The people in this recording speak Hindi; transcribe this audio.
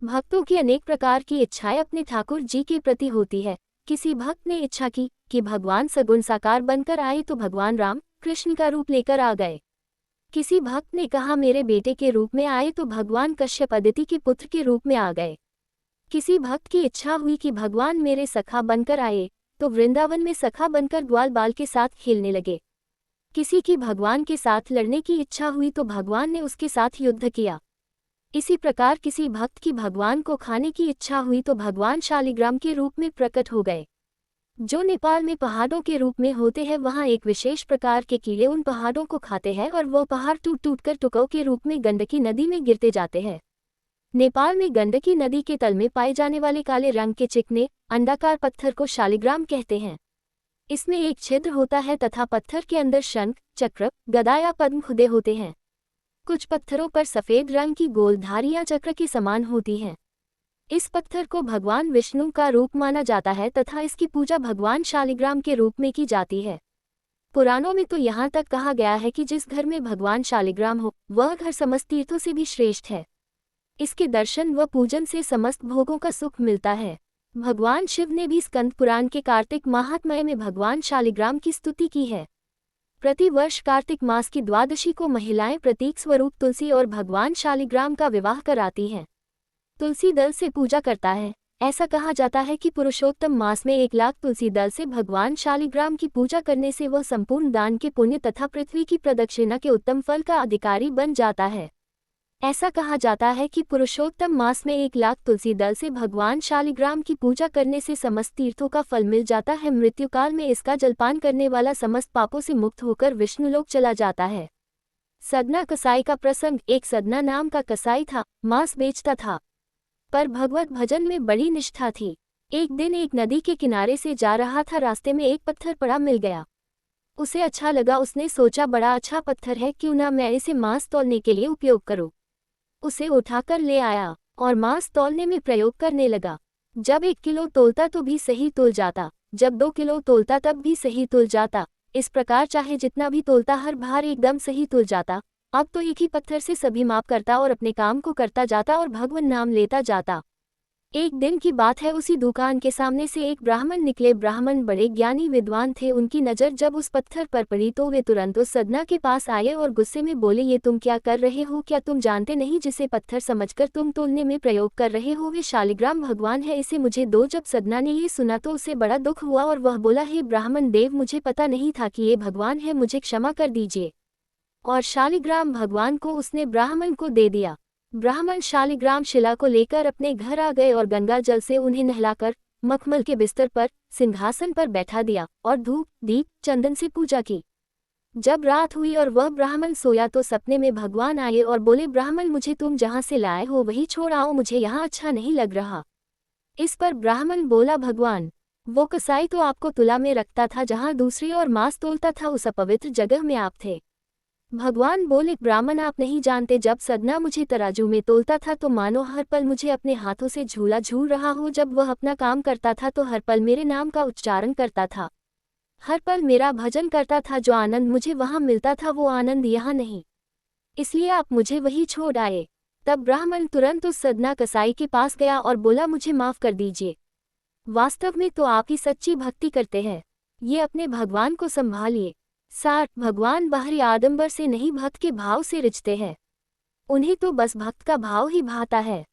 भक्तों की अनेक प्रकार की इच्छाएं अपने ठाकुर जी के प्रति होती है। किसी भक्त ने इच्छा की कि भगवान सगुण साकार बनकर आए तो भगवान राम कृष्ण का रूप लेकर आ गए। किसी भक्त ने कहा मेरे बेटे के रूप में आए तो भगवान कश्यप अदिति के पुत्र के रूप में आ गए। किसी भक्त की इच्छा हुई कि भगवान मेरे सखा बनकर आए तो वृंदावन में सखा बनकर ग्वाल बाल के साथ खेलने लगे। किसी की भगवान के साथ लड़ने की इच्छा हुई तो भगवान ने उसके साथ युद्ध किया। इसी प्रकार किसी भक्त की भगवान को खाने की इच्छा हुई तो भगवान शालिग्राम के रूप में प्रकट हो गए। जो नेपाल में पहाड़ों के रूप में होते हैं वहाँ एक विशेष प्रकार के कीड़े उन पहाड़ों को खाते हैं और वो पहाड़ टूट टूट कर टुकड़ों के रूप में गंडकी नदी में गिरते जाते हैं। नेपाल में गंडकी नदी के तल में पाए जाने वाले काले रंग के चिकने अंडाकार पत्थर को शालिग्राम कहते हैं। इसमें एक छिद्र होता है तथा पत्थर के अंदर शंख, चक्र, गदा या पद्म खुदे होते हैं। कुछ पत्थरों पर सफेद रंग की गोल धारियां चक्र के समान होती हैं। इस पत्थर को भगवान विष्णु का रूप माना जाता है तथा इसकी पूजा भगवान शालिग्राम के रूप में की जाती है। पुराणों में तो यहाँ तक कहा गया है कि जिस घर में भगवान शालिग्राम हो वह घर समस्त तीर्थों से भी श्रेष्ठ है। इसके दर्शन व पूजन से समस्त भोगों का सुख मिलता है। भगवान शिव ने भी स्कंद पुराण के कार्तिक महात्म्य में भगवान शालिग्राम की स्तुति की है। प्रतिवर्ष कार्तिक मास की द्वादशी को महिलाएं प्रतीक स्वरूप तुलसी और भगवान शालिग्राम का विवाह कराती हैं। तुलसी दल से पूजा करता है। ऐसा कहा जाता है कि पुरुषोत्तम मास में 1,00,000 तुलसी दल से भगवान शालिग्राम की पूजा करने से वह संपूर्ण दान के पुण्य तथा पृथ्वी की प्रदक्षिणा के उत्तम फल का अधिकारी बन जाता है। ऐसा कहा जाता है कि पुरुषोत्तम मास में 1,00,000 तुलसी दल से भगवान शालिग्राम की पूजा करने से समस्त तीर्थों का फल मिल जाता है। मृत्युकाल में इसका जलपान करने वाला समस्त पापों से मुक्त होकर विष्णुलोक चला जाता है। सदना कसाई का प्रसंग। एक सदना नाम का कसाई था, मांस बेचता था, पर भगवत भजन में बड़ी निष्ठा थी। एक दिन एक नदी के किनारे से जा रहा था, रास्ते में एक पत्थर पड़ा मिल गया। उसे अच्छा लगा, उसने सोचा बड़ा अच्छा पत्थर है, क्यों ना मैं इसे मांस तौलने के लिए उपयोग करूं। उसे उठाकर ले आया और मांस तौलने में प्रयोग करने लगा। जब 1 किलो तोलता तो भी सही तुल जाता, जब 2 किलो तोलता तब भी सही तुल जाता। इस प्रकार चाहे जितना भी तोलता हर बार एकदम सही तुल जाता। अब तो एक ही पत्थर से सभी माप करता और अपने काम को करता जाता और भगवान नाम लेता जाता। एक दिन की बात है, उसी दुकान के सामने से एक ब्राह्मण निकले। ब्राह्मण बड़े ज्ञानी विद्वान थे। उनकी नज़र जब उस पत्थर पर पड़ी तो वे तुरंत उस सदना के पास आए और गुस्से में बोले, ये तुम क्या कर रहे हो? क्या तुम जानते नहीं जिसे पत्थर समझकर तुम तोलने में प्रयोग कर रहे हो वे शालिग्राम भगवान है, इसे मुझे दो। जब सदना ने ये सुना तो उसे बड़ा दुख हुआ और वह बोला, हे ब्राह्मण देव, मुझे पता नहीं था कि ये भगवान है, मुझे क्षमा कर दीजिए। और शालिग्राम भगवान को उसने ब्राह्मण को दे दिया। ब्राह्मण शालिग्राम शिला को लेकर अपने घर आ गए और गंगा जल से उन्हें नहलाकर मखमल के बिस्तर पर सिंहासन पर बैठा दिया और धूप दीप चंदन से पूजा की। जब रात हुई और वह ब्राह्मण सोया तो सपने में भगवान आए और बोले, ब्राह्मण मुझे तुम जहाँ से लाए हो वही छोड़ आओ, मुझे यहाँ अच्छा नहीं लग रहा। इस पर ब्राह्मण बोला, भगवान वो कसाई तो आपको तुला में रखता था जहाँ दूसरी और मांस तोलता था, उस अपवित्र जगह में आप थे। भगवान बोले, ब्राह्मण आप नहीं जानते, जब सदना मुझे तराजू में तोलता था तो मानो हर पल मुझे अपने हाथों से झूला झूल रहा हो। जब वह अपना काम करता था तो हर पल मेरे नाम का उच्चारण करता था, हर पल मेरा भजन करता था। जो आनंद मुझे वहां मिलता था वो आनंद यहाँ नहीं, इसलिए आप मुझे वही छोड़ आए। तब ब्राह्मण तुरंत उस सदना कसाई के पास गया और बोला, मुझे माफ कर दीजिए, वास्तव में तो आप ही सच्ची भक्ति करते हैं, ये अपने भगवान को संभालिए। सार भगवान बाहरी आडंबर से नहीं भक्त के भाव से रिझते हैं, उन्हें तो बस भक्त का भाव ही भाता है।